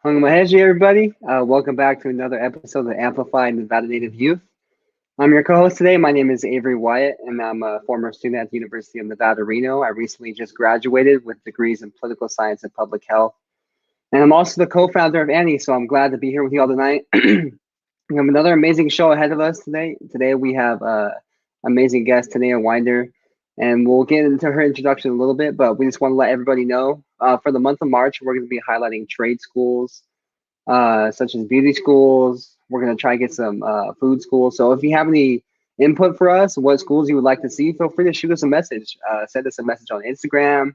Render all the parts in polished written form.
Hongmaheji, everybody. Welcome back to another episode of Amplify Nevada Native Youth. I'm your co-host today. My name is Avery Wyatt, and I'm a former student at the University of Nevada, Reno. I recently just graduated with degrees in political science and public health. And I'm also the co-founder of Annie, so I'm glad to be here with you all tonight. We have another amazing show ahead of us today. Today we have amazing guest, Tanaya Winder, and we'll get into her introduction in a little bit, but we just want to let everybody know for the month of March, we're going to be highlighting trade schools, such as beauty schools. We're going to try to get some food schools. So if you have any input for us, what schools you would like to see, feel free to shoot us a message. Send us a message on Instagram,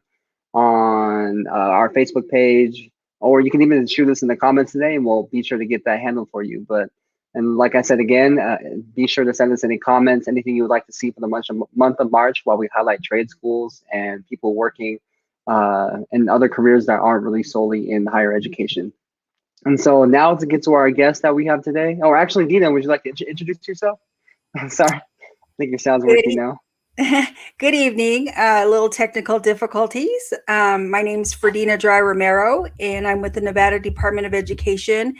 on our Facebook page, or you can even shoot us in the comments today, and we'll be sure to get that handled for you. And like I said again, be sure to send us any comments, anything you would like to see for the month of March while we highlight trade schools and people working in other careers that aren't really solely in higher education. And so now to get to our guest that we have today. Oh, actually, Dina, would you like to introduce yourself? Sorry, I think your sound's working now. Good evening. Little technical difficulties. My name's Ferdina Dry Romero, and I'm with the Nevada Department of Education,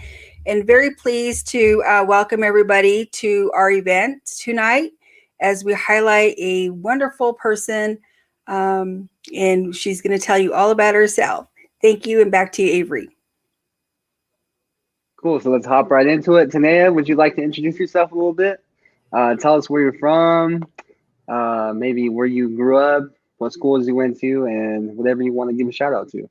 and very pleased to welcome everybody to our event tonight as we highlight a wonderful person, and she's going to tell you all about herself. Thank you, and back to you, Avery. Cool. So let's hop right into it. Tanaya, would you like to introduce yourself a little bit? Tell us where you're from, maybe where you grew up, what schools you went to, and whatever you want to give a shout out to.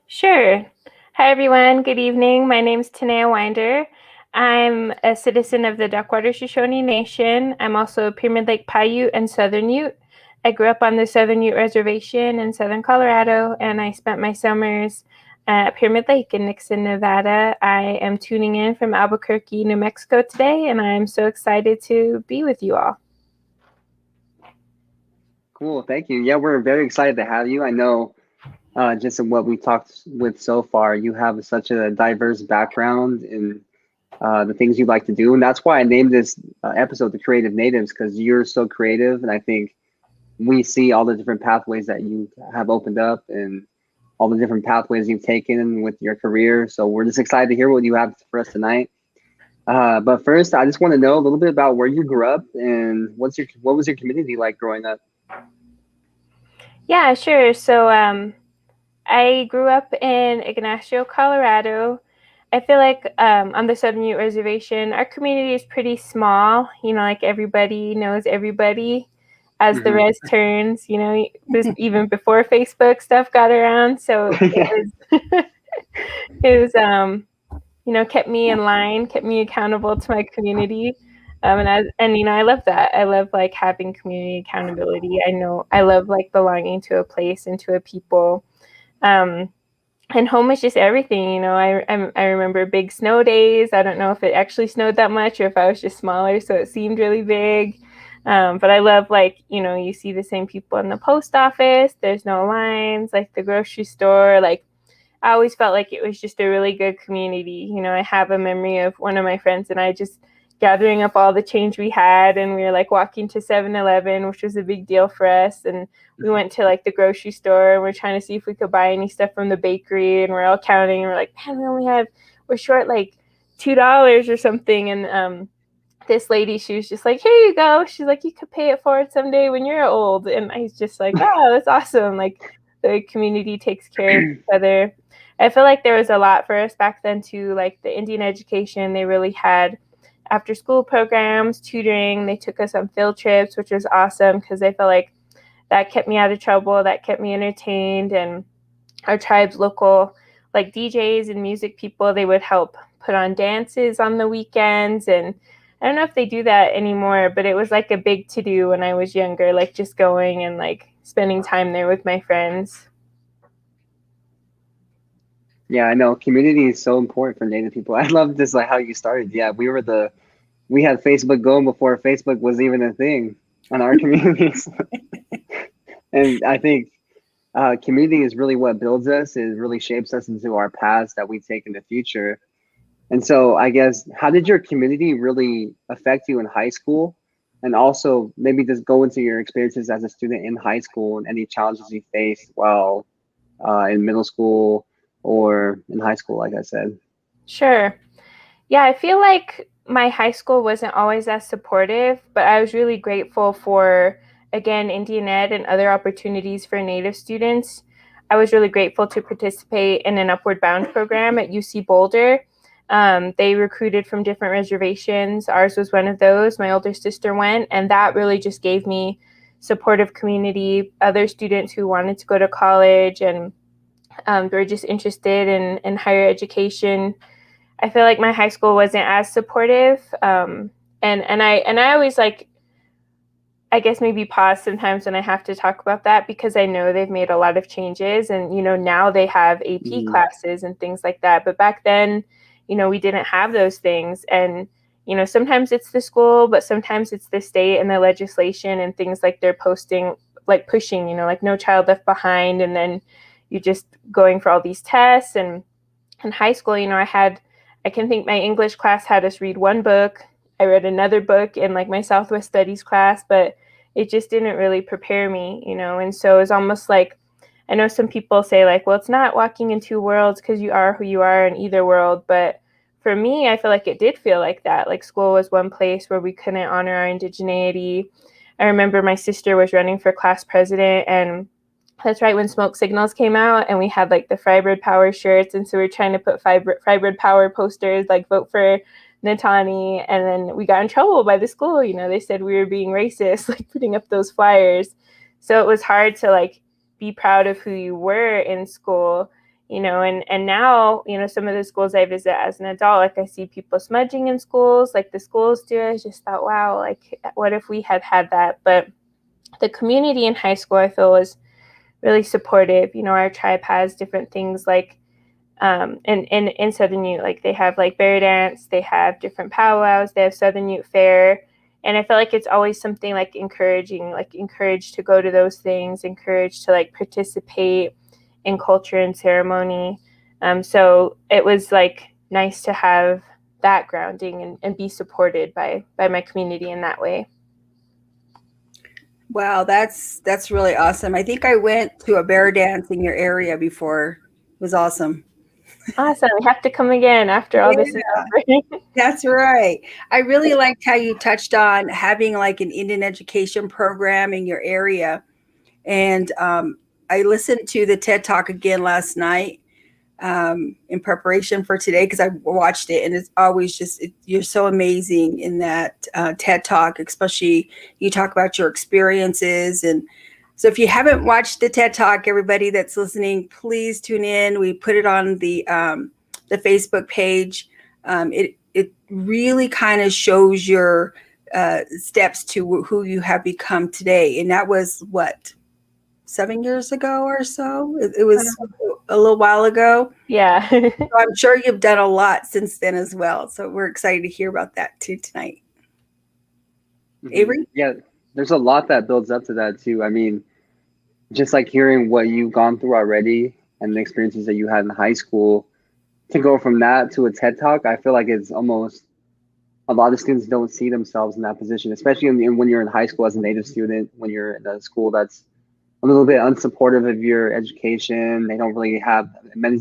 Sure. Hi, everyone. Good evening. My name is Tanaya Winder. I'm a citizen of the Duckwater Shoshone Nation. I'm also a Pyramid Lake Paiute and Southern Ute. I grew up on the Southern Ute Reservation in Southern Colorado, and I spent my summers at Pyramid Lake in Nixon, Nevada. I am tuning in from Albuquerque, New Mexico today, and I'm so excited to be with you all. Cool. Thank you. Yeah, we're very excited to have you. I know just in what we talked with so far, you have such a diverse background in the things you like to do. And that's why I named this episode The Creative Natives, because you're so creative. And I think we see all the different pathways that you have opened up and all the different pathways you've taken with your career. So we're just excited to hear what you have for us tonight. But first, I just want to know a little bit about where you grew up and what was your community like growing up? Yeah, sure. So I grew up in Ignacio, Colorado. I feel like on the Southern Ute Reservation, our community is pretty small. Like everybody knows everybody as the res turns. It was even before Facebook stuff got around. So it was kept me in line, kept me accountable to my community. I love that. I love like having community accountability. I love like belonging to a place and to a people. And home is just everything. I remember big snow days. I don't know if it actually snowed that much or if I was just smaller, so it seemed really big. But I love you see the same people in the post office. There's no lines, like the grocery store. Like I always felt like it was just a really good community. I have a memory of one of my friends and I just gathering up all the change we had, and we were like walking to 7-Eleven, which was a big deal for us, and we went to like the grocery store and we're trying to see if we could buy any stuff from the bakery, and we're all counting and we're like, man, we're short like $2 or something. And this lady, she was just like, here you go. She's like, you could pay it forward someday when you're old. And I was just like, oh, that's awesome. Like the community takes care of each other. I feel like there was a lot for us back then too. Like the Indian education, they really had after school programs, tutoring. They took us on field trips, which was awesome because I felt like that kept me out of trouble, that kept me entertained. And our tribe's local like DJs and music people, they would help put on dances on the weekends. And I don't know if they do that anymore, but it was like a big to do when I was younger, like just going and like spending time there with my friends. Yeah, I know community is so important for Native people. I love this, like how you started. Yeah, we had Facebook going before Facebook was even a thing on our communities. And I think community is really what builds us. It really shapes us into our paths that we take in the future. And so I guess, how did your community really affect you in high school? And also maybe just go into your experiences as a student in high school and any challenges you faced while in middle school or in high school, like I said? Sure. Yeah, I feel like my high school wasn't always as supportive, but I was really grateful for, again, Indian Ed and other opportunities for Native students. I was really grateful to participate in an Upward Bound program at UC Boulder. They recruited from different reservations. Ours was one of those. My older sister went, and that really just gave me supportive community, other students who wanted to go to college and were just interested in higher education. I feel like my high school wasn't as supportive, and I always like, I guess maybe pause sometimes when I have to talk about that, because I know they've made a lot of changes, and now they have AP classes and things like that. But back then, we didn't have those things, and sometimes it's the school, but sometimes it's the state and the legislation and things like they're pushing, like No Child Left Behind, and then you're just going for all these tests. And in high school, I can think my English class had us read one book. I read another book in like my Southwest Studies class, but it just didn't really prepare me, and so it's almost like, I know some people say like, well, it's not walking in two worlds because you are who you are in either world. But for me, I feel like it did feel like that. Like school was one place where we couldn't honor our indigeneity. I remember my sister was running for class president, and that's right when smoke signals came out, and we had like the Frybird Power shirts, and so we were trying to put Frybird Power posters, like vote for Natani, and then we got in trouble by the school. They said we were being racist, like putting up those flyers. So it was hard to like be proud of who you were in school, and now, some of the schools I visit as an adult, like I see people smudging in schools, like the schools do. I just thought, wow, like what if we had had that? But the community in high school, I feel, was really supportive. Our tribe has different things like in Southern Ute, like they have like bear dance, they have different powwows, they have Southern Ute Fair. And I feel like it's always something like encouraged to go to those things, encouraged to like participate in culture and ceremony. So it was like nice to have that grounding and be supported by my community in that way. Wow, that's really awesome. I think I went to a bear dance in your area before. It was awesome. Awesome. We have to come again after all this is over. That's right. I really liked how you touched on having like an Indian education program in your area. And I listened to the TED Talk again last night in preparation for today, because I watched it, and it's always just, you're so amazing in that TED Talk, especially you talk about your experiences. And so if you haven't watched the TED Talk, everybody that's listening, please tune in. We put it on the Facebook page. It really kind of shows your steps to who you have become today. And that was what, 7 years ago or so? It was a little while ago. Yeah. So I'm sure you've done a lot since then as well. So we're excited to hear about that too tonight. Avery? Yeah, there's a lot that builds up to that too. I mean, just like hearing what you've gone through already and the experiences that you had in high school, to go from that to a TED Talk, I feel like it's almost, a lot of students don't see themselves in that position, especially when you're in high school as a Native student, when you're in a school that's a little bit unsupportive of your education. They don't really have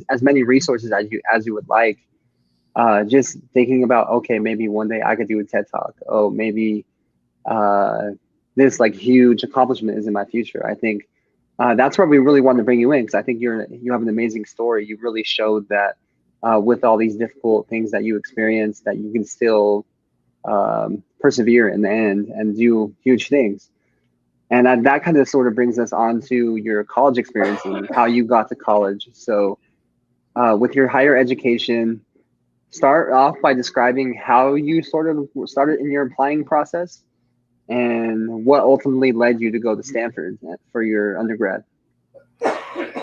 as many resources as you would like. Just thinking about, okay, maybe one day I could do a TED Talk. Oh, maybe this like huge accomplishment is in my future. I think that's where we really want to bring you in, because I think you have an amazing story. You really showed that with all these difficult things that you experienced, that you can still persevere in the end and do huge things. And that kind of sort of brings us on to your college experience and how you got to college. So with your higher education, start off by describing how you sort of started in your applying process and what ultimately led you to go to Stanford for your undergrad.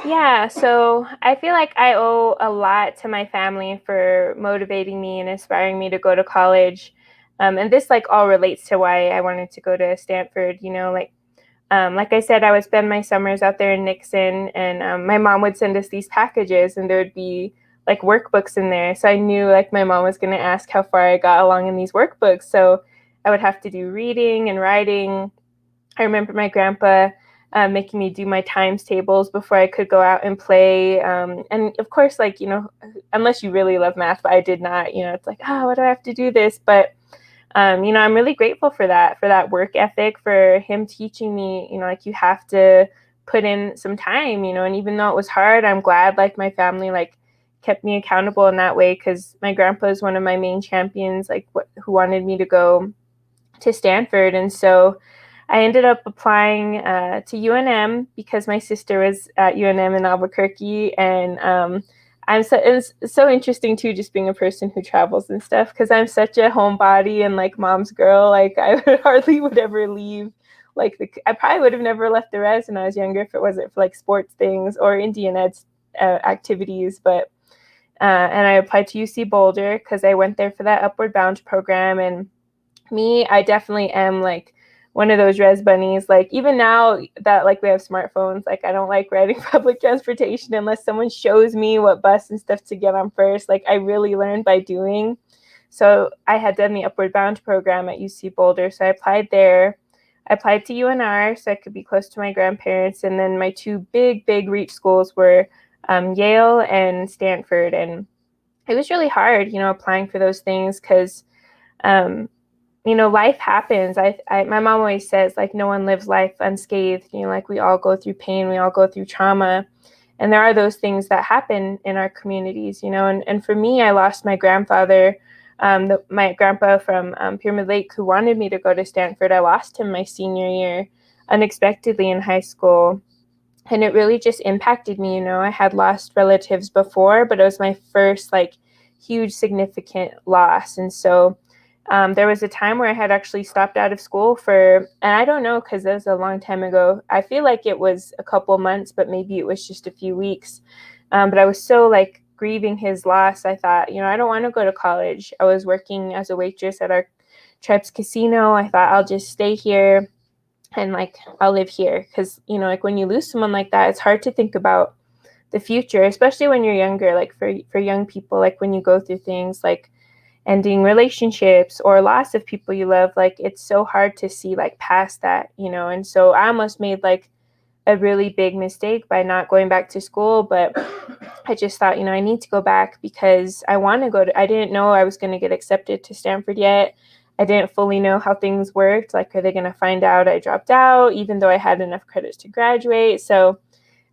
Yeah, so I feel like I owe a lot to my family for motivating me and inspiring me to go to college. And this like all relates to why I wanted to go to Stanford. Like I said, I would spend my summers out there in Nixon, and my mom would send us these packages, and there would be like workbooks in there. So I knew like my mom was going to ask how far I got along in these workbooks. So I would have to do reading and writing. I remember my grandpa making me do my times tables before I could go out and play. And of course, like, unless you really love math, but I did not, it's like, oh, why do I have to do this? But, I'm really grateful for that work ethic, for him teaching me, like, you have to put in some time, and even though it was hard, I'm glad like my family like kept me accountable in that way, because my grandpa is one of my main champions, like who wanted me to go to Stanford. And so I ended up applying to UNM because my sister was at UNM in Albuquerque. And it's so interesting too, just being a person who travels and stuff, because I'm such a homebody and like mom's girl. Like I hardly would ever leave. Like I probably would have never left the res when I was younger if it wasn't for like sports things or Indian ed activities. But and I applied to UC Boulder because I went there for that Upward Bound program. And I definitely am like one of those res bunnies. Like even now that like we have smartphones, like I don't like riding public transportation unless someone shows me what bus and stuff to get on first. Like I really learned by doing. So I had done the Upward Bound program at UC Boulder. So I applied there. I applied to UNR so I could be close to my grandparents. And then my two big reach schools were Yale and Stanford. And it was really hard, applying for those things because life happens. My mom always says, like, no one lives life unscathed. Like we all go through pain, we all go through trauma. And there are those things that happen in our communities, and for me, I lost my grandfather, my grandpa from Pyramid Lake, who wanted me to go to Stanford. I lost him my senior year unexpectedly in high school. And it really just impacted me. I had lost relatives before, but it was my first like huge significant loss. And so there was a time where I had actually stopped out of school and I don't know, because it was a long time ago. I feel like it was a couple months, but maybe it was just a few weeks. But I was so like grieving his loss. I thought, I don't want to go to college. I was working as a waitress at our tribe's casino. I thought I'll just stay here and like I'll live here, because like when you lose someone like that, it's hard to think about the future, especially when you're younger. Like for young people, like when you go through things like ending relationships or loss of people you love, like it's so hard to see like past that, and so I almost made like a really big mistake by not going back to school. But I just thought, I need to go back because I want to I didn't know I was going to get accepted to Stanford yet. I didn't fully know how things worked. Like, are they going to find out I dropped out, even though I had enough credits to graduate? So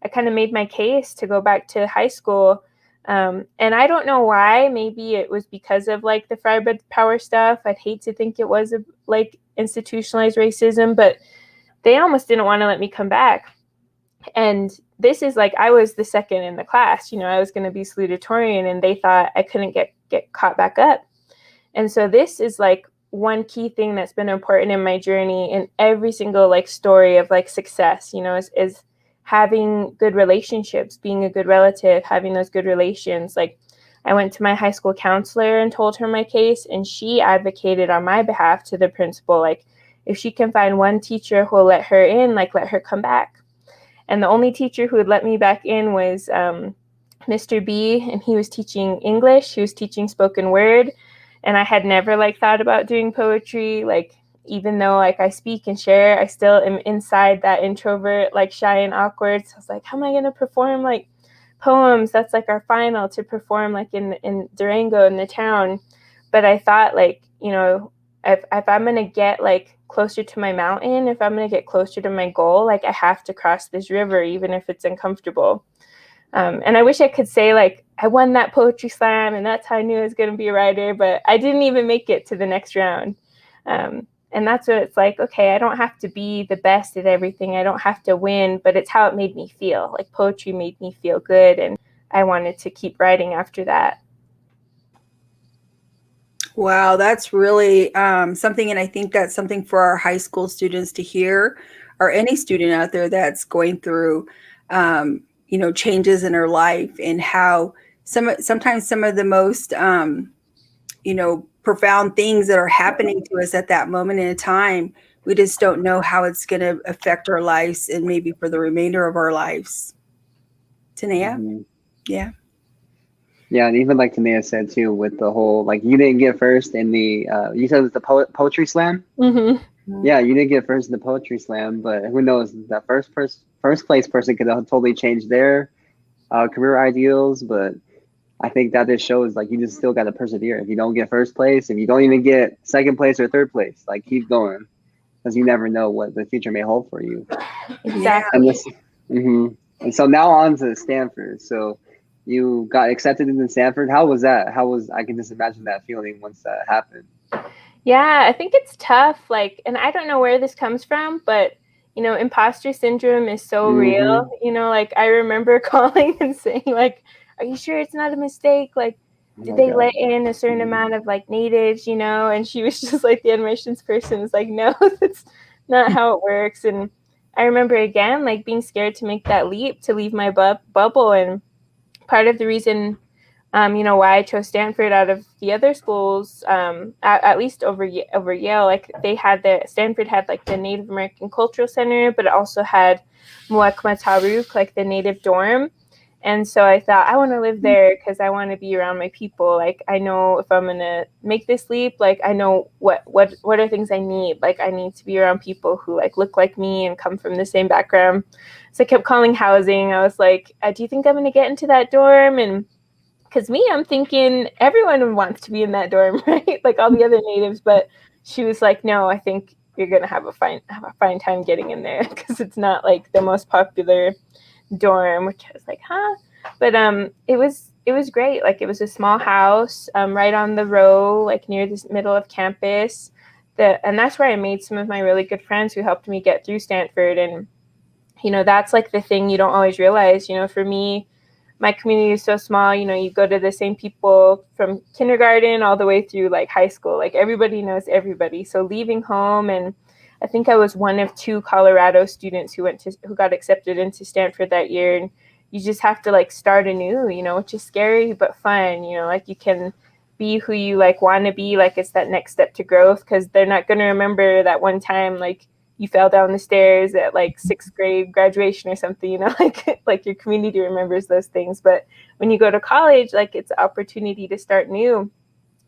I kind of made my case to go back to high school. And I don't know why. Maybe it was because of like the Friar Power stuff. I'd hate to think it was like institutionalized racism, but they almost didn't want to let me come back. And this is like, I was the second in the class. I was going to be salutatorian, and they thought I couldn't get caught back up. And so this is like one key thing that's been important in my journey, in every single like story of like success, is having good relationships, being a good relative, having those good relations. Like I went to my high school counselor and told her my case, and she advocated on my behalf to the principal. Like if she can find one teacher who will let her in, like let her come back. And the only teacher who would let me back in was Mr. B, and he was teaching English. He was teaching spoken word. And I had never like thought about doing poetry. Like, even though like I speak and share, I still am inside that introvert, like shy and awkward. So I was like, how am I going to perform like poems? That's like our final to perform like in Durango in the town. But I thought like, if I'm going to get like closer to my mountain, if I'm going to get closer to my goal, like I have to cross this river, even if it's uncomfortable. And I wish I could say like I won that poetry slam and that's how I knew I was going to be a writer, but I didn't even make it to the next round. And that's what it's like. Okay, I don't have to be the best at everything. I don't have to win, but it's how it made me feel. Like poetry made me feel good, and I wanted to keep writing after that. Wow, that's really something. And I think that's something for our high school students to hear, or any student out there that's going through changes in her life, and how sometimes some of the most profound things that are happening to us at that moment in time, we just don't know how it's going to affect our lives, and maybe for the remainder of our lives. Tanaya? Mm-hmm. Yeah. Yeah, and even like Tanaya said too, with the whole like you didn't get first in the you said it was the poetry slam. Mm-hmm. Yeah, you didn't get first in the poetry slam, but who knows? That first place person could have totally changed their career ideals. But I think that just shows like you just still got to persevere. If you don't get first place, if you don't even get second place or third place, like keep going because you never know what the future may hold for you. Exactly. And this, and so now on to Stanford. So you got accepted into Stanford. How was that? I can just imagine that feeling once that happened. Yeah, I think it's tough. Like, and I don't know where this comes from, but imposter syndrome is so real. Like I remember calling and saying, like, "Are you sure it's not a mistake? Like, Oh did my they God. let in a certain amount of like natives?" And she was just like, the admissions person was like, "No, that's not how it works." And I remember again, like being scared to make that leap to leave my bubble. And part of the reason why I chose Stanford out of the other schools, at least over Yale. Like Stanford had like the Native American Cultural Center, but it also had Muekmataruk, like the native dorm. And so I thought I want to live there because I want to be around my people. Like I know if I'm gonna make this leap, like I know what are things I need. Like I need to be around people who like look like me and come from the same background. So I kept calling housing. I was like, "Do you think I'm gonna get into that dorm?" And because I'm thinking everyone wants to be in that dorm, right? Like all the other natives. But she was like, "No, I think you're gonna have a fine time getting in there because it's not like the most popular dorm." Which I was like, "Huh?" But it was great. Like it was a small house, right on the row, like near the middle of campus. And that's where I made some of my really good friends who helped me get through Stanford. And that's like the thing you don't always realize. For me, my community is so small. You go to the same people from kindergarten all the way through like high school. Like everybody knows everybody. So leaving home, and I think I was one of 2 Colorado students who got accepted into Stanford that year. And you just have to like start anew, which is scary but fun. Like you can be who you like want to be. Like it's that next step to growth because they're not going to remember that one time like you fell down the stairs at like 6th grade graduation or something, like your community remembers those things. But when you go to college, like it's an opportunity to start new.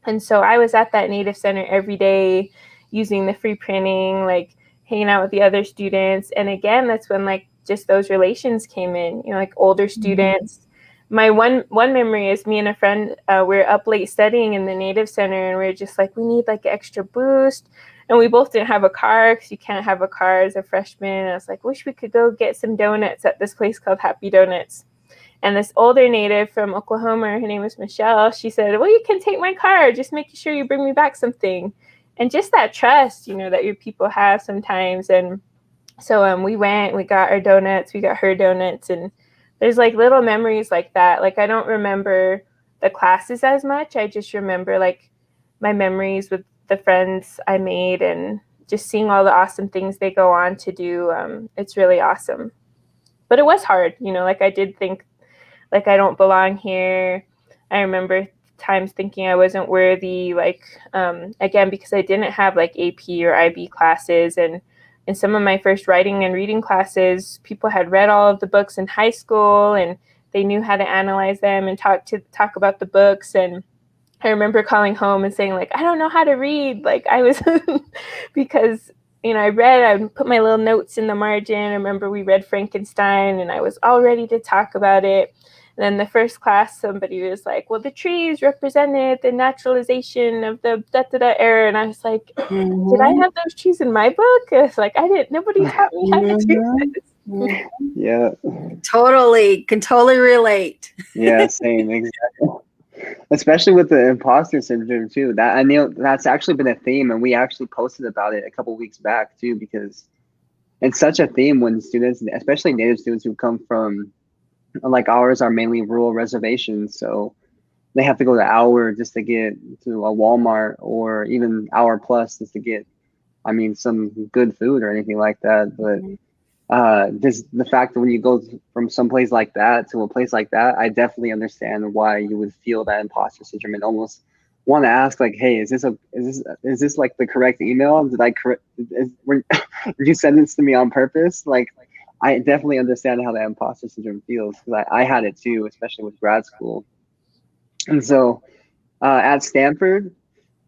And so I was at that Native Center every day using the free printing, like hanging out with the other students. And again, that's when like just those relations came in, like older students. My one memory is me and a friend, we're up late studying in the Native Center, and we're just like, we need like an extra boost. And we both didn't have a car because you can't have a car as a freshman. And I was like, wish we could go get some donuts at this place called Happy Donuts. And this older native from Oklahoma, her name was Michelle, she said, well, you can take my car. Just make sure you bring me back something. And just that trust, that your people have sometimes. And so we went, we got our donuts, we got her donuts. And there's like little memories like that. Like I don't remember the classes as much. I just remember like my memories with the friends I made and just seeing all the awesome things they go on to do. It's really awesome. But it was hard, like I did think like I don't belong here. I remember times thinking I wasn't worthy, like again, because I didn't have like AP or IB classes. And in some of my first writing and reading classes, people had read all of the books in high school and they knew how to analyze them and talk about the books. And I remember calling home and saying like, I don't know how to read. Like I was because I put my little notes in the margin. I remember we read Frankenstein and I was all ready to talk about it. And then the first class, somebody was like, well, the trees represented the naturalization of the da-da-da era. And I was like, did I have those trees in my book? It's like, nobody taught me how to do this. Yeah. Can totally relate. Yeah, same, exactly. Especially with the imposter syndrome too. That I know that's actually been a theme, and we actually posted about it a couple weeks back too, because it's such a theme when students, especially Native students who come from, like ours are mainly rural reservations, so they have to go the hour just to get to a Walmart, or even hour plus just to get, some good food or anything like that. But just the fact that when you go from someplace like that to a place like that, I definitely understand why you would feel that imposter syndrome and almost want to ask like, hey, is this like the correct email? Did you send this to me on purpose? Like, I definitely understand how that imposter syndrome feels because I had it too, especially with grad school. And so at Stanford,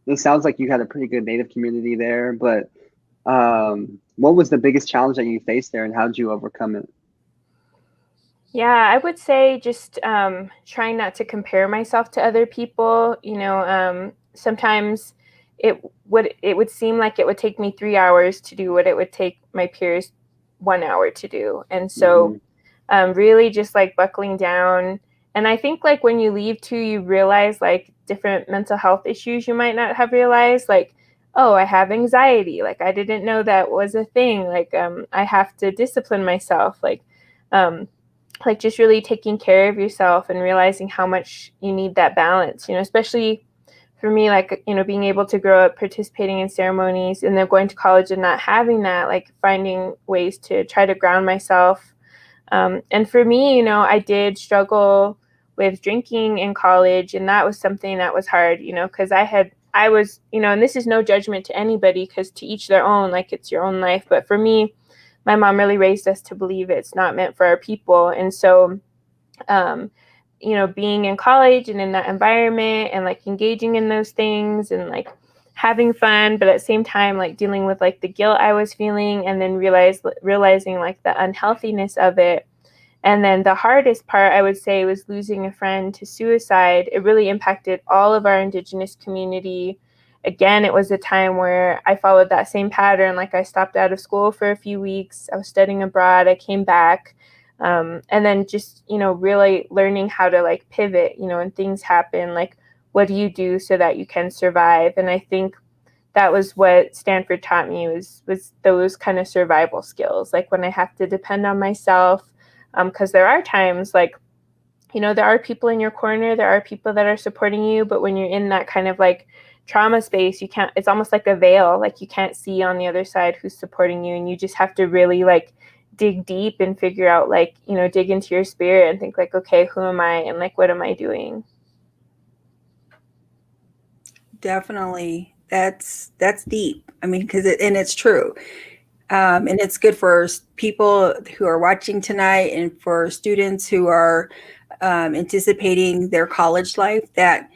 it sounds like you had a pretty good Native community there, but What was the biggest challenge that you faced there, and how did you overcome it? Yeah, I would say just trying not to compare myself to other people. Sometimes it would seem like it would take me 3 hours to do what it would take my peers 1 hour to do, and so really just like buckling down. And I think like when you leave too, you realize like different mental health issues you might not have realized, like, oh, I have anxiety, like I didn't know that was a thing, like I have to discipline myself, um, like just really taking care of yourself and realizing how much you need that balance, especially for me, like, being able to grow up participating in ceremonies and then going to college and not having that, like finding ways to try to ground myself. And for me, I did struggle with drinking in college, and that was something that was hard, because I was, and this is no judgment to anybody, because to each their own, like it's your own life. But for me, my mom really raised us to believe it's not meant for our people. And so, um, being in college and in that environment and like engaging in those things and like having fun, but at the same time, like dealing with like the guilt I was feeling, and then realizing like the unhealthiness of it. And then the hardest part, I would say, was losing a friend to suicide. It really impacted all of our Indigenous community. Again, it was a time where I followed that same pattern. Like I stopped out of school for a few weeks. I was studying abroad. I came back. And then just, really learning how to like pivot, when things happen, like what do you do so that you can survive? And I think that was what Stanford taught me was those kind of survival skills. Like when I have to depend on myself, because there are times like, there are people in your corner, there are people that are supporting you, but when you're in that kind of like trauma space, you can't, it's almost like a veil, like you can't see on the other side who's supporting you, and you just have to really like dig deep and figure out, like, dig into your spirit and think like, okay, who am I, and like what am I doing? Definitely. That's deep. I mean, because and it's true. And it's good for people who are watching tonight and for students who are anticipating their college life, that,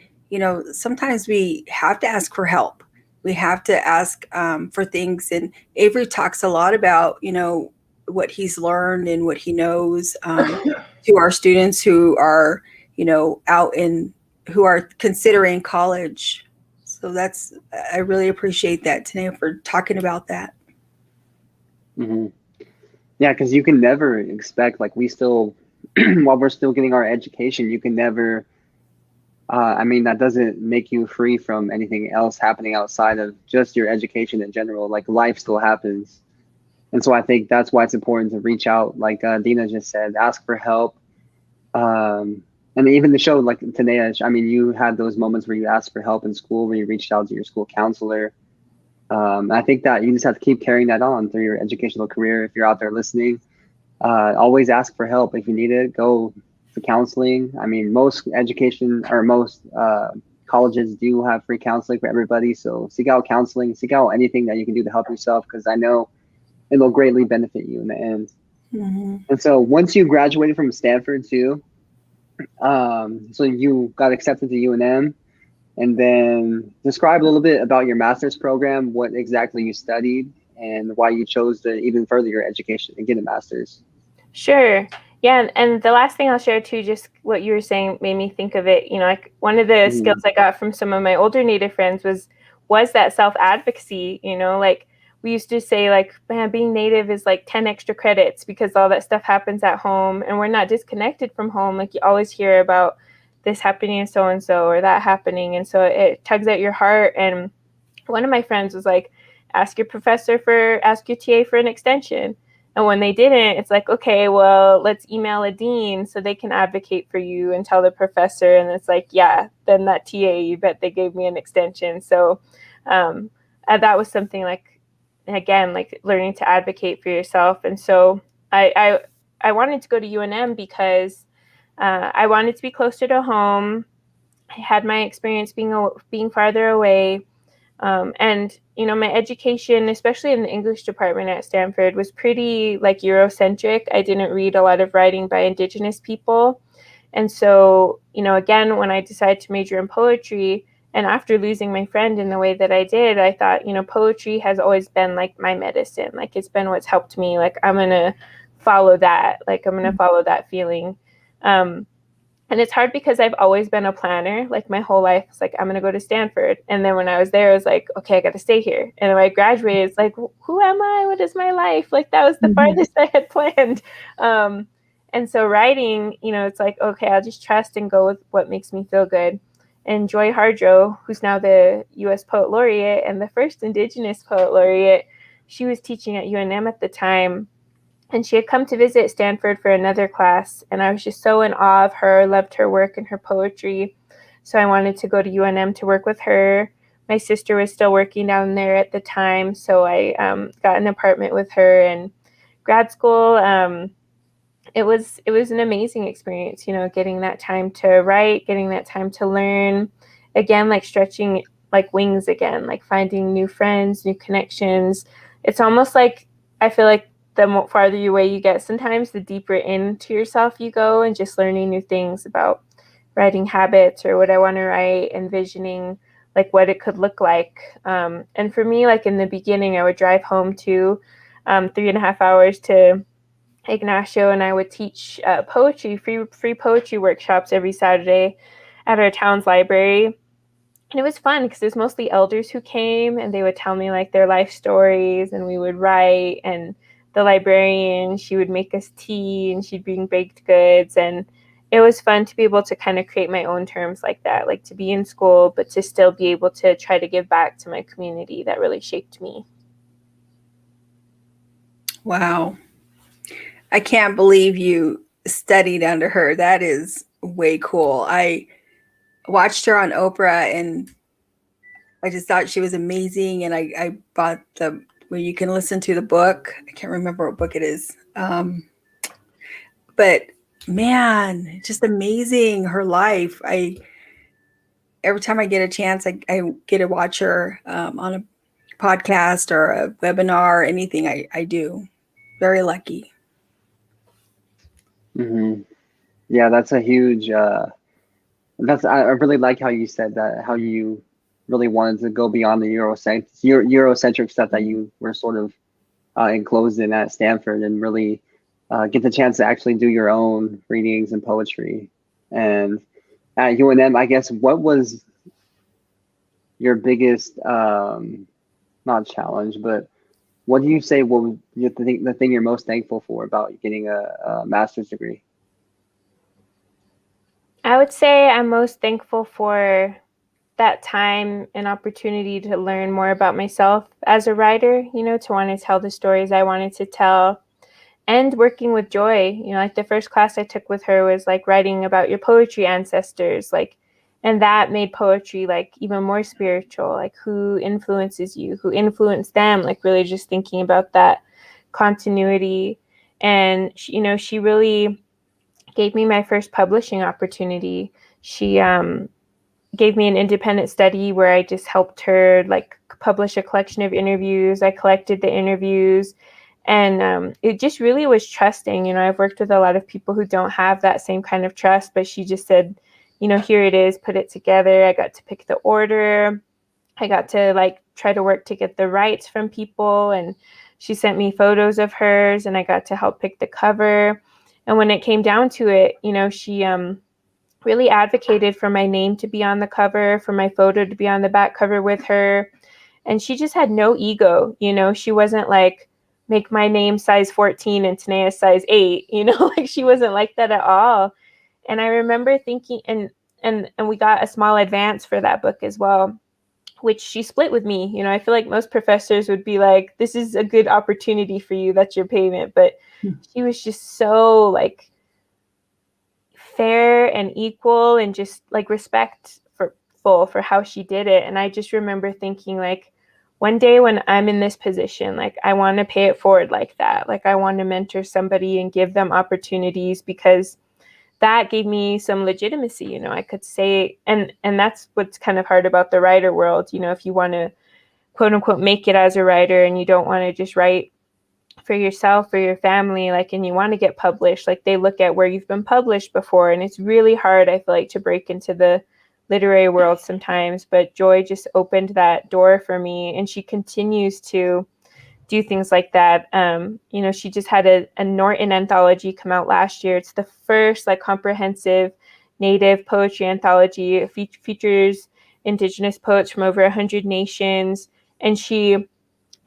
sometimes we have to ask for help. We have to ask for things. And Avery talks a lot about, what he's learned and what he knows to our students who are, out in, who are considering college. So I really appreciate that, Tanaya, for talking about that. Yeah, because you can never expect, like we still, while we're still getting our education, you can never, I mean, that doesn't make you free from anything else happening outside of just your education in general. Like life still happens. And so I think that's why it's important to reach out, like Dina just said, ask for help. And even the show, like Tanaya, I mean, you had those moments where you asked for help in school, where you reached out to your school counselor. I think that you just have to keep carrying that on through your educational career. If you're out there listening, always ask for help. If you need it, go to counseling. I mean, most education or most colleges do have free counseling for everybody. So seek out counseling, seek out anything that you can do to help yourself, because I know it'll greatly benefit you in the end. And so once you graduated from Stanford too, so you got accepted to UNM. And then describe a little bit about your master's program, what exactly you studied, and why you chose to even further your education and get a master's. Sure. Yeah. And the last thing I'll share too, just what you were saying made me think of it. Like one of the skills I got from some of my older Native friends was that self-advocacy. Like we used to say, like, man, being Native is like 10 extra credits because all that stuff happens at home and we're not disconnected from home. Like you always hear about this happening to so-and-so or that happening. And so it tugs at your heart. And one of my friends was like, ask your TA for an extension. And when they didn't, it's like, okay, well, let's email a dean so they can advocate for you and tell the professor. And it's like, yeah, then that TA, you bet they gave me an extension. So that was something like, again, like learning to advocate for yourself. And so I wanted to go to UNM because I wanted to be closer to home. I had my experience being farther away. And, my education, especially in the English department at Stanford, was pretty like Eurocentric. I didn't read a lot of writing by Indigenous people. And so, again, when I decided to major in poetry, And after losing my friend in the way that I did, I thought, poetry has always been like my medicine. Like it's been what's helped me. Like I'm going to follow that. Like I'm going to follow that feeling. And it's hard because I've always been a planner. Like my whole life, it's like, I'm going to go to Stanford. And then when I was there, I was like, okay, I got to stay here. And when I graduated, it's like, who am I? What is my life? Like that was the farthest I had planned. And so writing, it's like, okay, I'll just trust and go with what makes me feel good. And Joy Harjo, who's now the U.S. Poet Laureate and the first Indigenous Poet Laureate, she was teaching at UNM at the time. And she had come to visit Stanford for another class. And I was just so in awe of her, loved her work and her poetry. So I wanted to go to UNM to work with her. My sister was still working down there at the time. So I got an apartment with her. And grad school, it was an amazing experience, getting that time to write, getting that time to learn. Again, like stretching like wings again, like finding new friends, new connections. It's almost like I feel like the farther away you get, sometimes the deeper into yourself you go, and just learning new things about writing habits or what I want to write, envisioning like what it could look like. And for me, like in the beginning, I would drive home to 3.5 hours to Ignacio, and I would teach poetry, free poetry workshops every Saturday at our town's library. And it was fun because there's mostly elders who came, and they would tell me like their life stories, and we would write. And the librarian, she would make us tea, and she'd bring baked goods. And it was fun to be able to kind of create my own terms like that, like to be in school, but to still be able to try to give back to my community that really shaped me. Wow. I can't believe you studied under her. That is way cool. I watched her on Oprah and I just thought she was amazing. And I bought where you can listen to the book. I can't remember what book it is. But man, just amazing, her life. Every time I get a chance, I get to watch her on a podcast or a webinar or anything I do. Very lucky. Mm-hmm. Yeah, that's a huge, I really like how you said that, how you really wanted to go beyond the Eurocentric stuff that you were sort of enclosed in at Stanford, and really get the chance to actually do your own readings and poetry. And at UNM, I guess, what was your biggest, not challenge, but what do you say what the thing you're most thankful for about getting a master's degree? I would say I'm most thankful for that time and opportunity to learn more about myself as a writer, to want to tell the stories I wanted to tell, and working with Joy. Like the first class I took with her was like writing about your poetry ancestors, like, and that made poetry like even more spiritual, like who influences you, who influenced them, like really just thinking about that continuity. And she really gave me my first publishing opportunity. She gave me an independent study where I just helped her like publish a collection of interviews. I collected the interviews, and it just really was trusting. I've worked with a lot of people who don't have that same kind of trust, but she just said, here it is, put it together. I got to pick the order. I got to like try to work to get the rights from people, and she sent me photos of hers, and I got to help pick the cover. And when it came down to it, she really advocated for my name to be on the cover, for my photo to be on the back cover with her. And she just had no ego. She wasn't like, make my name size 14 and Tanaya size 8, like she wasn't like that at all. And I remember thinking, and we got a small advance for that book as well, which she split with me. I feel like most professors would be like, this is a good opportunity for you, that's your payment. But she was just so like fair and equal, and just like respectful for how she did it. And I just remember thinking like, one day when I'm in this position, like I want to pay it forward like that. Like I want to mentor somebody and give them opportunities, because that gave me some legitimacy. I could say, and that's what's kind of hard about the writer world. If you want to quote unquote make it as a writer, and you don't want to just write for yourself or your family, like, and you want to get published, like they look at where you've been published before. And it's really hard, I feel like, to break into the literary world sometimes, but Joy just opened that door for me, and she continues to do things like that. She just had a Norton anthology come out last year. It's the first like comprehensive Native poetry anthology. It features Indigenous poets from over 100 nations, and she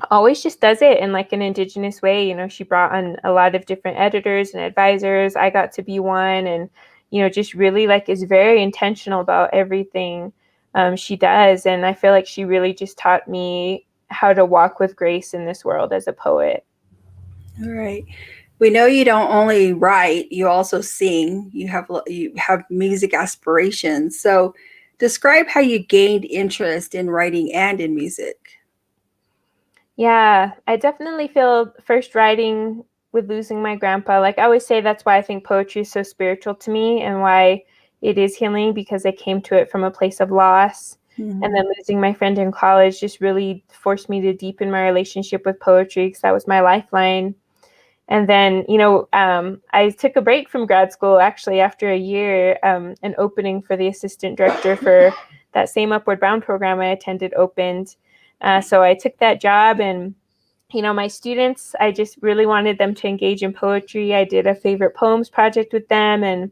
always just does it in like an Indigenous way. She brought on a lot of different editors and advisors. I got to be one, and just really like is very intentional about everything she does. And I feel like she really just taught me how to walk with grace in this world as a poet. All right. We know you don't only write, you also sing. You have music aspirations. So describe how you gained interest in writing and in music. Yeah, I definitely feel first writing with losing my grandpa. Like I always say, that's why I think poetry is so spiritual to me and why it is healing, because I came to it from a place of loss. Mm-hmm. And then losing my friend in college just really forced me to deepen my relationship with poetry, because that was my lifeline. And then, I took a break from grad school actually after a year. An opening for the assistant director for that same Upward Bound program I attended opened. So I took that job, and, my students, I just really wanted them to engage in poetry. I did a favorite poems project with them, and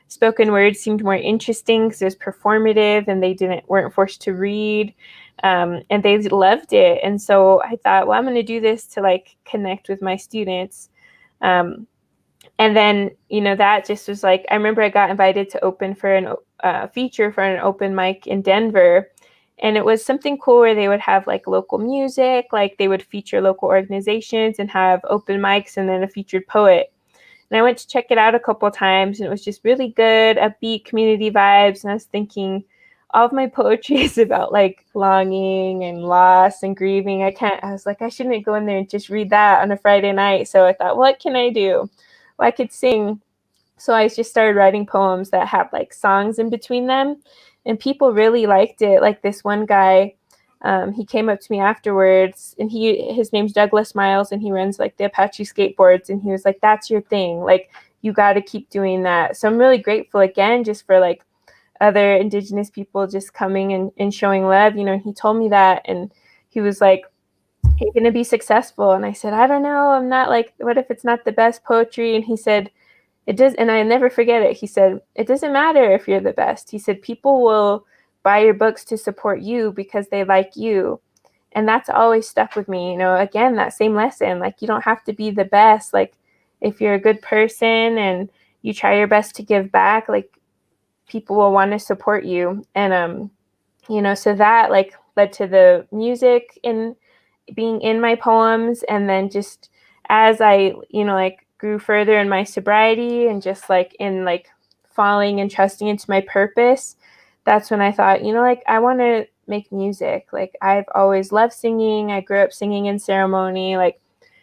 spoken word seemed more interesting because it was performative and they weren't forced to read. And they loved it. And so I thought, well, I'm going to do this to like connect with my students. And then, that just was like, I remember I got invited to open for a feature for an open mic in Denver. And it was something cool where they would have like local music, like they would feature local organizations and have open mics and then a featured poet. And I went to check it out a couple of times, and it was just really good, upbeat community vibes. And I was thinking, all of my poetry is about like longing and loss and grieving. I was like, I shouldn't go in there and just read that on a Friday night. So I thought, what can I do? Well, I could sing. So I just started writing poems that had like songs in between them, and people really liked it. Like this one guy, he came up to me afterwards, and his name's Douglas Miles, and he runs like the Apache skateboards. And he was like, that's your thing. Like, you got to keep doing that. So I'm really grateful again, just for like other Indigenous people just coming and showing love. He told me that, and he was like, you're going to be successful. And I said, I don't know. I'm not like, what if it's not the best poetry? And he said, it does. And I never forget it. He said, it doesn't matter if you're the best. He said, people will buy your books to support you because they like you. And that's always stuck with me. Again, that same lesson, like, you don't have to be the best. Like, if you're a good person and you try your best to give back, like, people will want to support you. And, so that like led to the music and being in my poems. And then just as I, like grew further in my sobriety and just like in like falling and trusting into my purpose, that's when I thought, like, I want to make music. Like, I've always loved singing. I grew up singing in ceremony. Like,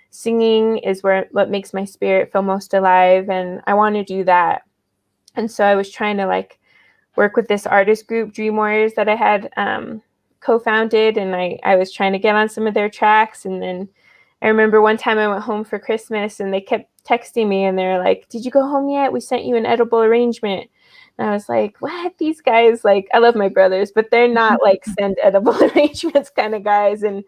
singing is what makes my spirit feel most alive. And I want to do that. And so I was trying to like work with this artist group, Dream Warriors, that I had co-founded. And I was trying to get on some of their tracks. And then I remember one time I went home for Christmas, and they kept texting me, and they're like, did you go home yet? We sent you an edible arrangement. And I was like, what? These guys, like, I love my brothers, but they're not like send edible arrangements kind of guys. And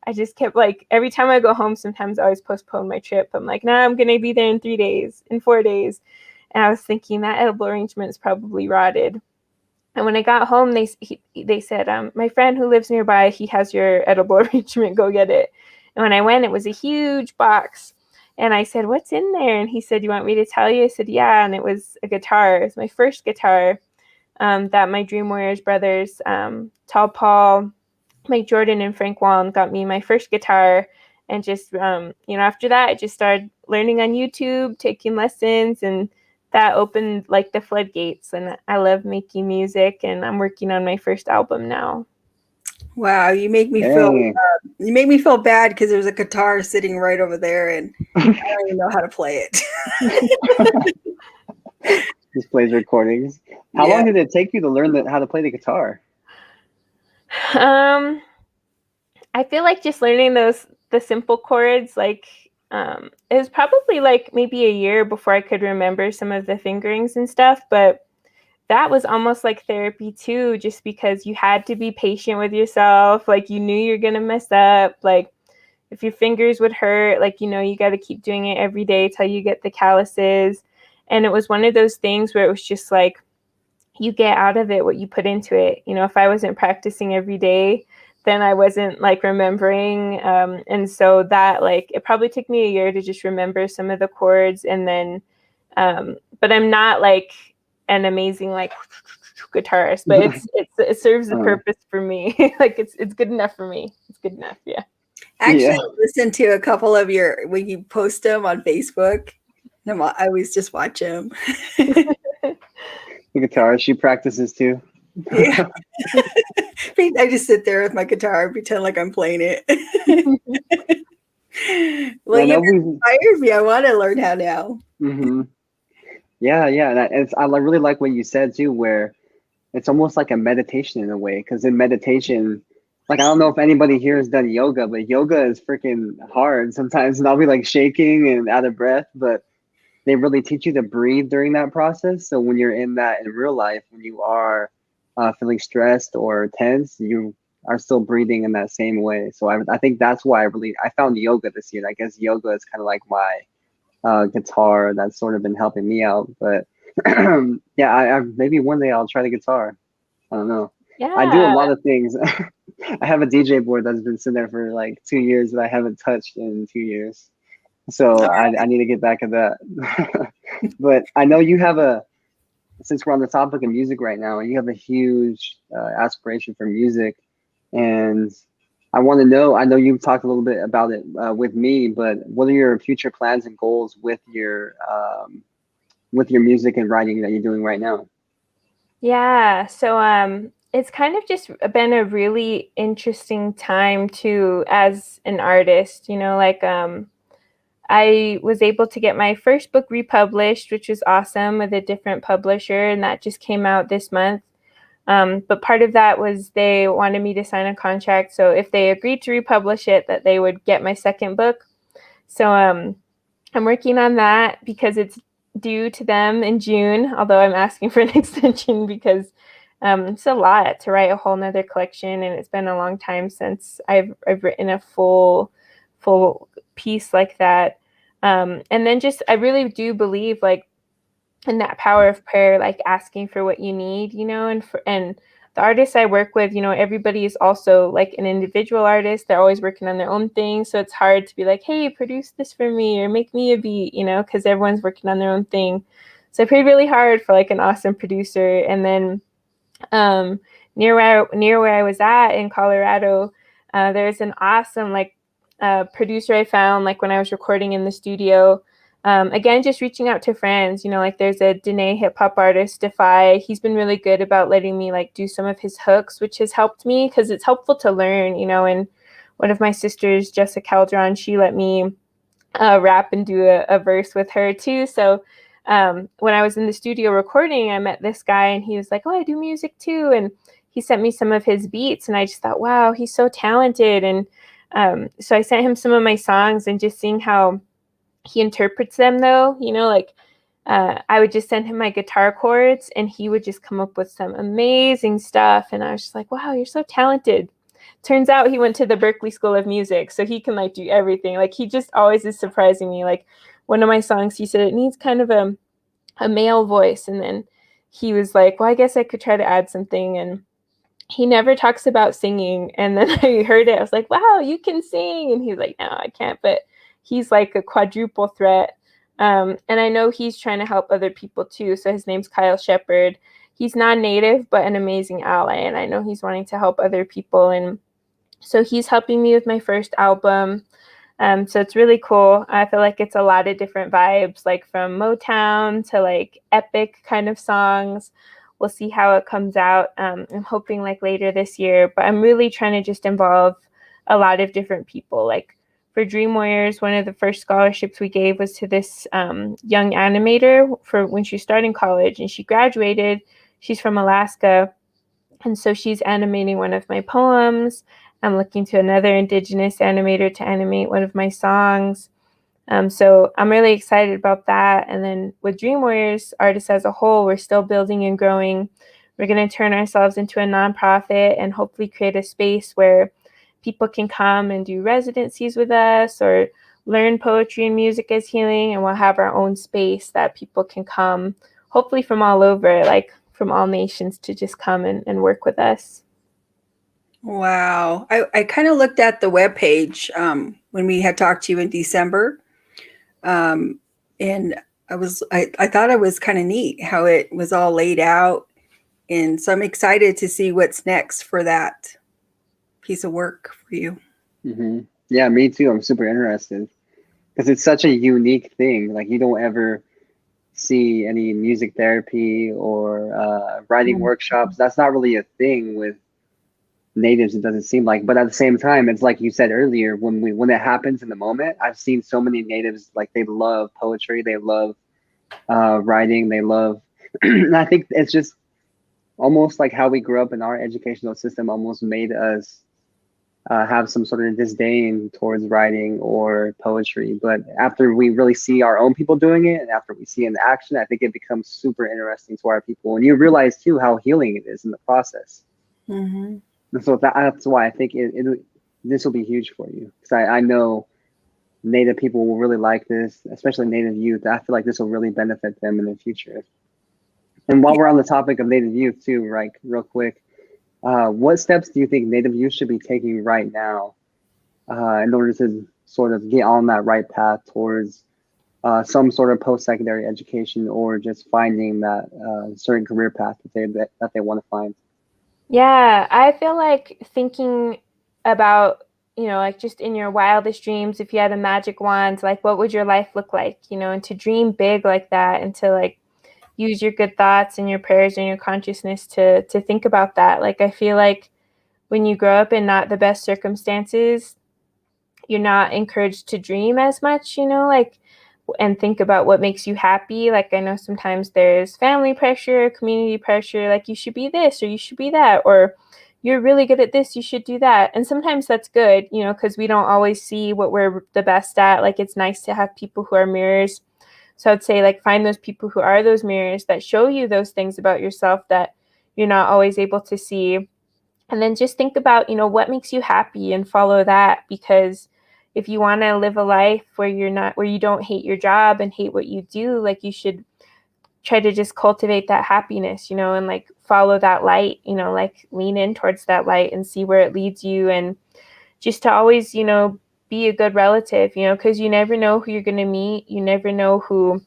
I just kept like, every time I go home, sometimes I always postpone my trip. I'm like, nah, I'm going to be there in 3 days, in 4 days. And I was thinking that edible arrangement is probably rotted. And when I got home, they said, my friend who lives nearby, he has your edible arrangement, go get it. And when I went, it was a huge box. And I said, what's in there? And he said, you want me to tell you? I said, yeah. And it was a guitar. It was my first guitar that my Dream Warriors brothers, Tall Paul, Mike Jordan, and Frank Wallen got me my first guitar. And just, after that, I just started learning on YouTube, taking lessons, and that opened like the floodgates. And I love making music, and I'm working on my first album now. Wow, you make me feel bad because there's a guitar sitting right over there, and I don't even know how to play it. Just plays recordings. How long did it take you to learn how to play the guitar? I feel like just learning the simple chords, like it was probably like maybe a year before I could remember some of the fingerings and stuff. But that was almost like therapy too, just because you had to be patient with yourself. Like you knew you're going to mess up. Like if your fingers would hurt, like, you know, you got to keep doing it every day till you get the calluses. And it was one of those things where it was just like, you get out of it what you put into it. You know, if I wasn't practicing every day, then I wasn't like remembering. And so that like, it probably took me a year to just remember some of the chords. And then, but I'm not like an amazing like guitarist, but it serves the purpose for me. Like it's good enough for me. It's good enough. Yeah. Actually, listen to a couple of your, when you post them on Facebook, I always just watch them. The guitar, she practices too. Yeah. I just sit there with my guitar and pretend like I'm playing it. Well, you inspired me. I want to learn how now. Mm-hmm. Yeah. And I really like what you said too, where it's almost like a meditation in a way. Because in meditation, like, I don't know if anybody here has done yoga, but yoga is freaking hard sometimes. And I'll be like shaking and out of breath, but they really teach you to breathe during that process. So when you're in that in real life, when you are feeling stressed or tense, you are still breathing in that same way. So I think that's why I found yoga this year. I guess yoga is kind of like my guitar that's sort of been helping me out. But yeah, I maybe one day I'll try the guitar. I don't know. Yeah. I do a lot of things. I have a DJ board that's been sitting there for like 2 years that I haven't touched in 2 years. So I need to get back at that. But I know you have since we're on the topic of music right now, you have a huge aspiration for music. And I want to know, I know you've talked a little bit about it with me, but what are your future plans and goals with your music and writing that you're doing right now? Yeah. So it's kind of just been a really interesting time too as an artist, you know, like I was able to get my first book republished, which was awesome, with a different publisher, and that just came out this month. But part of that was they wanted me to sign a contract, so if they agreed to republish it, that they would get my second book. So I'm working on that because it's due to them in June, although I'm asking for an extension because it's a lot to write a whole nother collection, and it's been a long time since I've written a full piece like that. And then just I really do believe like in that power of prayer, like asking for what you need, you know, and the artists I work with, you know, everybody is also like an individual artist. They're always working on their own thing. So it's hard to be like, hey, produce this for me or make me a beat, you know, because everyone's working on their own thing. So I prayed really hard for like an awesome producer. And then near where I was at in Colorado, there's an awesome like producer I found like when I was recording in the studio. Again, just reaching out to friends, you know, like there's a Dene hip hop artist, Defy. He's been really good about letting me like do some of his hooks, which has helped me because it's helpful to learn, you know. And one of my sisters, Jessica Calderon, she let me rap and do a verse with her too. So when I was in the studio recording, I met this guy and he was like, oh, I do music too. And he sent me some of his beats and I just thought, wow, he's so talented. And so I sent him some of my songs, and just seeing how he interprets them though, you know, like I would just send him my guitar chords and he would just come up with some amazing stuff. And I was just like, wow, you're so talented. Turns out he went to the Berklee School of Music, so he can like do everything. Like he just always is surprising me. Like one of my songs, he said it needs kind of a male voice. And then he was like, well, I guess I could try to add something. And he never talks about singing. And then I heard it. I was like, wow, you can sing. And he's like, no, I can't. But he's like a quadruple threat. And I know he's trying to help other people too. So his name's Kyle Shepard. He's non-native, but an amazing ally. And I know he's wanting to help other people. And so he's helping me with my first album. So it's really cool. I feel like it's a lot of different vibes, like from Motown to like epic kind of songs. We'll see how it comes out. I'm hoping like later this year, but I'm really trying to just involve a lot of different people. Like for Dream Warriors, one of the first scholarships we gave was to this young animator for when she's starting college, and she graduated. She's from Alaska. And so she's animating one of my poems. I'm looking to another Indigenous animator to animate one of my songs. So I'm really excited about that. And then with Dream Warriors Artists as a whole, we're still building and growing. We're going to turn ourselves into a nonprofit and hopefully create a space where people can come and do residencies with us or learn poetry and music as healing. And we'll have our own space that people can come, hopefully from all over, like from all nations, to just come and work with us. Wow. I kind of looked at the webpage when we had talked to you in December. And I thought it was kind of neat how it was all laid out. And so I'm excited to see what's next for that piece of work for you. Mm-hmm. Yeah, me too. I'm super interested because it's such a unique thing. Like you don't ever see any music therapy or writing workshops. That's not really a thing with natives, it doesn't seem like. But at the same time, it's like you said earlier, when it happens in the moment, I've seen so many natives, like they love poetry, they love writing, they love and I think it's just almost like how we grew up in our educational system almost made us have some sort of disdain towards writing or poetry. But after we really see our own people doing it and after we see it in action, I think it becomes super interesting to our people. And you realize too how healing it is in the process. Mm-hmm. And so that's why I think this will be huge for you. Because I know Native people will really like this, especially Native youth. I feel like this will really benefit them in the future. And while we're on the topic of Native youth too, right, real quick, what steps do you think Native youth should be taking right now in order to sort of get on that right path towards some sort of post-secondary education or just finding that certain career path that they want to find? Yeah, I feel like thinking about, like just in your wildest dreams, if you had a magic wand, like what would your life look like, and to dream big like that and to like use your good thoughts and your prayers and your consciousness to think about that. Like I feel like when you grow up in not the best circumstances, you're not encouraged to dream as much, like and think about what makes you happy. Like I know sometimes there's family pressure, community pressure, like you should be this or you should be that, or you're really good at this, you should do that. And sometimes that's good, because we don't always see what we're the best at. Like it's nice to have people who are mirrors. So I'd say like find those people who are those mirrors that show you those things about yourself that you're not always able to see. And then just think about, what makes you happy and follow that. Because if you want to live a life where you don't hate your job and hate what you do, like you should try to just cultivate that happiness, and like follow that light, like lean in towards that light and see where it leads you. And just to always, be a good relative, because you never know who you're going to meet. You never know who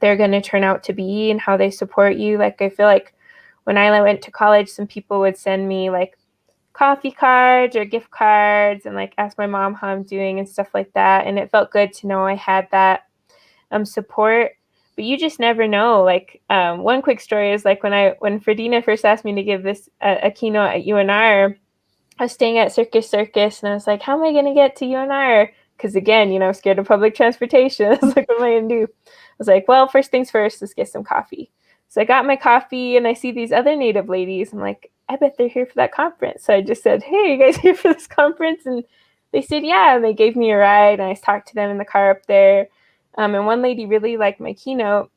they're going to turn out to be and how they support you. Like I feel like when I went to college, some people would send me like coffee cards or gift cards and like ask my mom how I'm doing and stuff like that. And it felt good to know I had that support. But you just never know. Like one quick story is like when Ferdina first asked me to give this a keynote at UNR, I was staying at Circus and I was like, how am I going to get to UNR? Because again, I was scared of public transportation. I was like, what am I going to do? I was like, well, first things first, let's get some coffee. So I got my coffee and I see these other Native ladies. I'm like, I bet they're here for that conference. So I just said, hey, you guys here for this conference? And they said, yeah. And they gave me a ride and I talked to them in the car up there. And one lady really liked my keynote.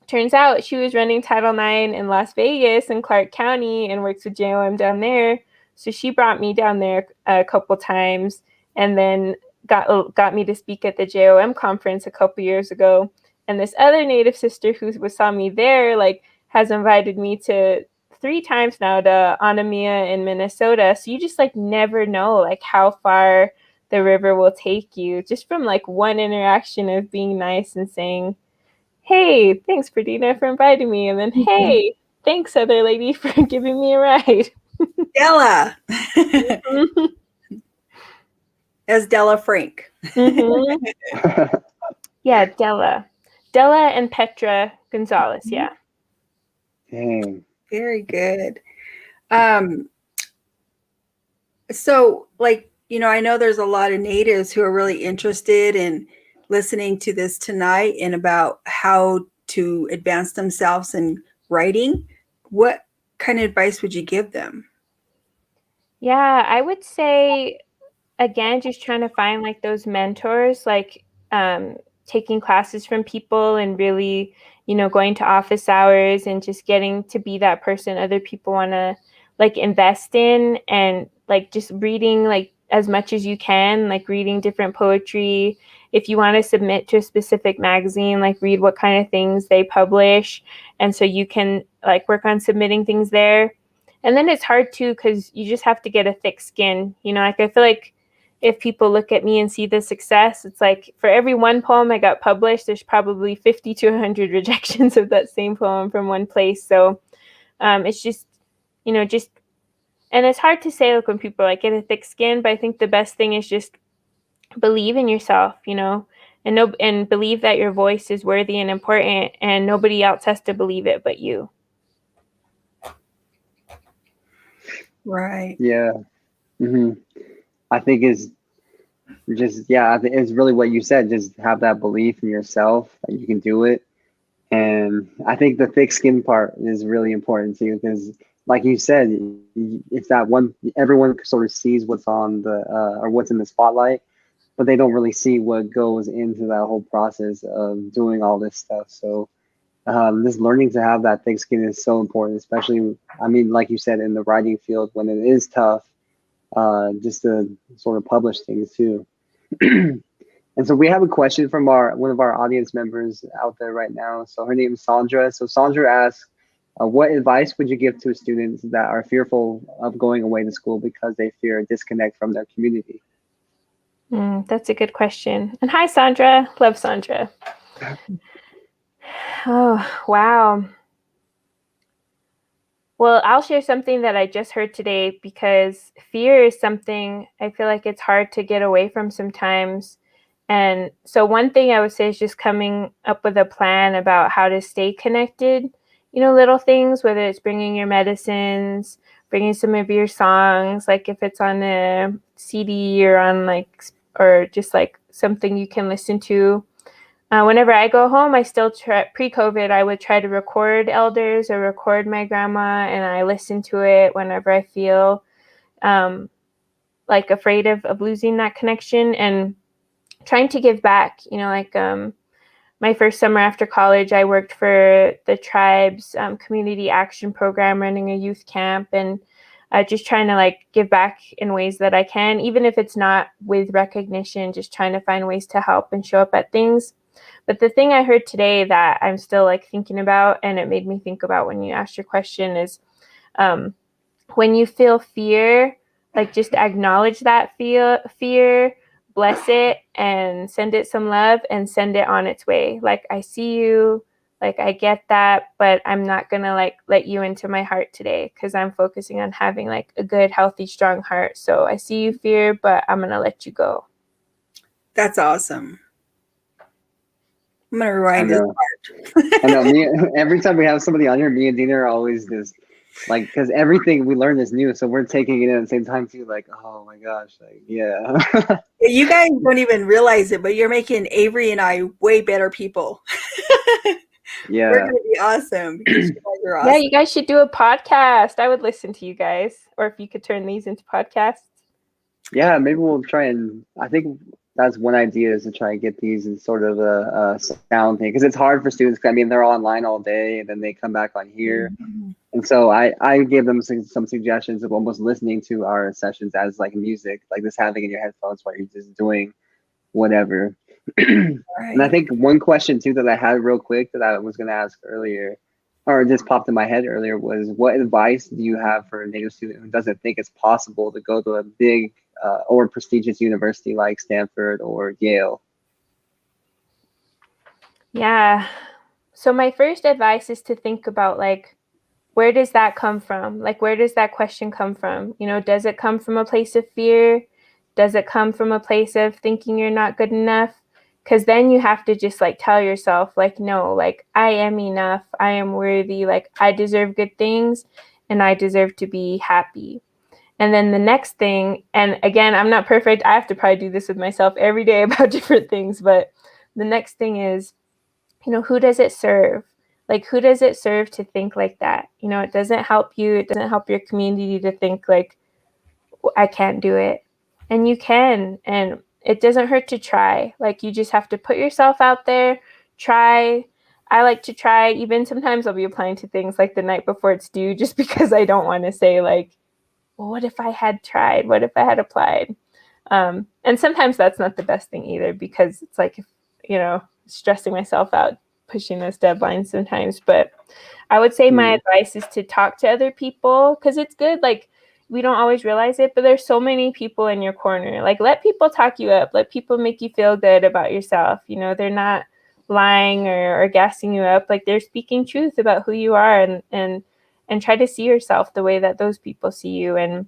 Turns out she was running Title IX in Las Vegas and Clark County and works with JOM down there. So she brought me down there a couple times and then got me to speak at the JOM conference a couple years ago. And this other Native sister who saw me there, like, has invited me to 3 times now to Anamia in Minnesota. So you just like never know like how far the river will take you just from like one interaction of being nice and saying, hey, thanks, Ferdina, for inviting me. And then, hey, thanks, other lady, for giving me a ride. Della. As Della Frank. Mm-hmm. Yeah, Della and Petra Gonzalez. Yeah. Dang. Very good. So like, I know there's a lot of natives who are really interested in listening to this tonight and about how to advance themselves in writing. What kind of advice would you give them? Yeah, I would say, again, just trying to find like those mentors. Like taking classes from people and really, going to office hours and just getting to be that person other people want to like invest in, and like just reading like as much as you can, like reading different poetry. If you want to submit to a specific magazine, like read what kind of things they publish, and so you can like work on submitting things there. And then it's hard too because you just have to get a thick skin. Like I feel like if people look at me and see the success, it's like for every one poem I got published, there's probably 50 to 100 rejections of that same poem from one place. So it's just, just, and it's hard to say like when people like get a thick skin, but I think the best thing is just believe in yourself, and believe that your voice is worthy and important, and nobody else has to believe it but you. Right. Yeah. I think it's just, I think it's really what you said. Just have that belief in yourself that you can do it. And I think the thick skin part is really important too, because like you said, it's that one, everyone sort of sees what's on the, or what's in the spotlight, but they don't really see what goes into that whole process of doing all this stuff. So this learning to have that thick skin is so important, especially, I mean, like you said, in the writing field, when it is tough, just to sort of publish things too. And so we have a question from one of our audience members out there right now. So her name is Sandra. So Sandra asks, what advice would you give to students that are fearful of going away to school because they fear a disconnect from their community? That's a good question. And hi, Sandra. Love Sandra. Oh, wow. Well, I'll share something that I just heard today, because fear is something I feel like it's hard to get away from sometimes. And so one thing I would say is just coming up with a plan about how to stay connected, little things, whether it's bringing your medicines, bringing some of your songs, like if it's on a CD or on or just like something you can listen to. Whenever I go home, I still pre-COVID, I would try to record elders or record my grandma, and I listen to it whenever I feel like afraid of losing that connection, and trying to give back. My first summer after college, I worked for the tribe's community action program, running a youth camp, and just trying to like give back in ways that I can, even if it's not with recognition, just trying to find ways to help and show up at things. But the thing I heard today that I'm still like thinking about, and it made me think about when you asked your question, is when you feel fear, like just acknowledge that fear, bless it, and send it some love, and send it on its way. Like, I see you, like I get that, but I'm not gonna like let you into my heart today, because I'm focusing on having like a good, healthy, strong heart. So I see you, fear, but I'm gonna let you go. That's awesome. I'm gonna rewind this part. I know. Every time we have somebody on here, me and Dina are always just like, because everything we learn is new, so we're taking it in at the same time too. Like, oh my gosh, like yeah. You guys don't even realize it, but you're making Avery and I way better people. Yeah, we're gonna be awesome because you guys are awesome. Yeah, you guys should do a podcast. I would listen to you guys, or if you could turn these into podcasts. Yeah, maybe we'll try, and I think that's one idea, is to try and get these in sort of a sound thing, because it's hard for students. I mean, they're online all day, and then they come back on here. And so I gave them some suggestions of almost listening to our sessions as like music, like just having in your headphones while you're just doing whatever. And I think one question too that I had real quick that I was going to ask earlier, or just popped in my head earlier, was what advice do you have for a Native student who doesn't think it's possible to go to a big or prestigious university like Stanford or Yale? Yeah. So my first advice is to think about like, where does that come from? Like, where does that question come from? Does it come from a place of fear? Does it come from a place of thinking you're not good enough? Because then you have to just like tell yourself, like, no, like I am enough. I am worthy. Like I deserve good things, and I deserve to be happy. And then the next thing, and again, I'm not perfect. I have to probably do this with myself every day about different things. But the next thing is, who does it serve? Like, who does it serve to think like that? It doesn't help you. It doesn't help your community to think like, I can't do it. And you can. And it doesn't hurt to try. Like, you just have to put yourself out there, try. I like to try. Even sometimes I'll be applying to things like the night before it's due, just because I don't want to say like, well, what if I had tried? What if I had applied? And sometimes that's not the best thing either, because it's like, stressing myself out, pushing those deadlines sometimes. But I would say my advice is to talk to other people, because it's good. Like, we don't always realize it, but there's so many people in your corner. Like, let people talk you up. Let people make you feel good about yourself. They're not lying or gassing you up. Like, they're speaking truth about who you are, and try to see yourself the way that those people see you, and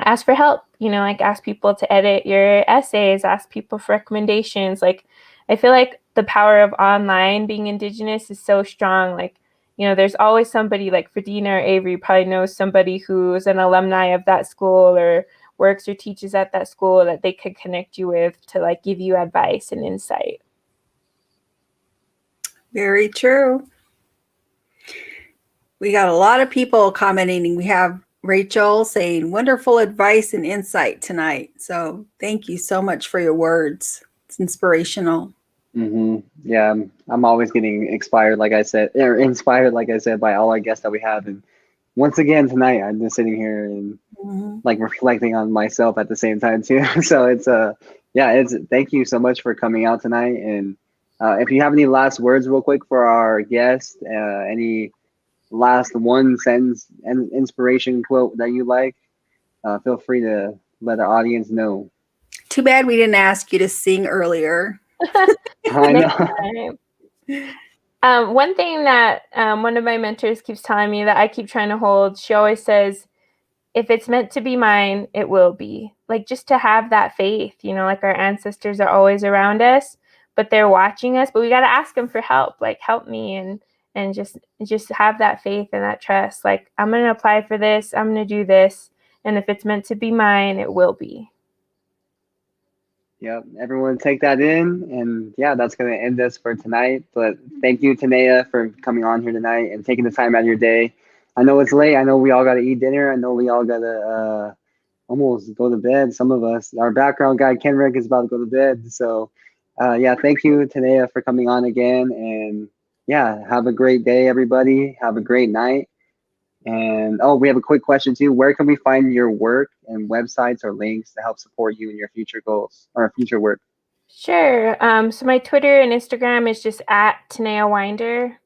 ask for help. Like, ask people to edit your essays, ask people for recommendations. Like, I feel like the power of online being Indigenous is so strong. Like, there's always somebody, like Ferdina or Avery probably knows somebody who's an alumni of that school or works or teaches at that school that they could connect you with to like give you advice and insight. Very true. We got a lot of people commenting. We have Rachel saying wonderful advice and insight tonight. So thank you so much for your words. It's inspirational. Yeah, I'm always getting inspired, like I said, by all our guests that we have. And once again tonight, I'm just sitting here and like reflecting on myself at the same time too. So it's thank you so much for coming out tonight. And if you have any last words, real quick, for our guest, any last one sentence and inspiration quote that you like, feel free to let our audience know. Too bad we didn't ask you to sing earlier. I know. One thing that one of my mentors keeps telling me that I keep trying to hold, she always says, if it's meant to be mine, it will be. Like, just to have that faith, like our ancestors are always around us, but they're watching us, but we got to ask them for help, like, help me, and just have that faith and that trust. Like, I'm going to apply for this, I'm going to do this, and if it's meant to be mine, it will be. Yep, everyone take that in. And yeah, that's going to end us for tonight. But thank you, Tanaya, for coming on here tonight and taking the time out of your day. I know it's late. I know we all got to eat dinner. I know we all got to almost go to bed. Some of us, our background guy, Kenrick, is about to go to bed. So yeah, thank you, Tanaya, for coming on again. And yeah, have a great day, everybody. Have a great night. And we have a quick question too. Where can we find your work and websites or links to help support you in your future goals or future work? Sure. So my Twitter and Instagram is just at Tanaya Winder,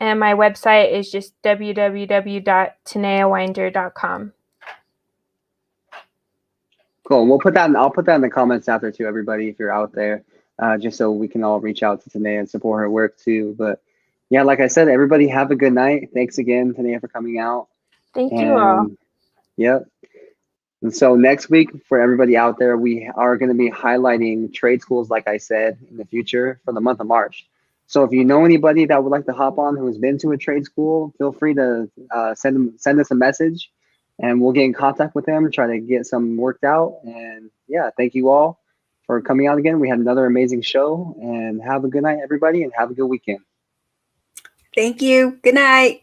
and my website is just www.tanayawinder.com. Cool. We'll put that. I'll put that in the comments after too, everybody, if you're out there, just so we can all reach out to Tanaya and support her work too. But yeah, like I said, everybody have a good night. Thanks again, Tanaya, for coming out. Thank you all. Yep. And so next week, for everybody out there, we are going to be highlighting trade schools, like I said, in the future for the month of March. So if you know anybody that would like to hop on who has been to a trade school, feel free to send us a message, and we'll get in contact with them, try to get some worked out. And yeah, thank you all for coming out again. We had another amazing show, and have a good night, everybody, and have a good weekend. Thank you. Good night.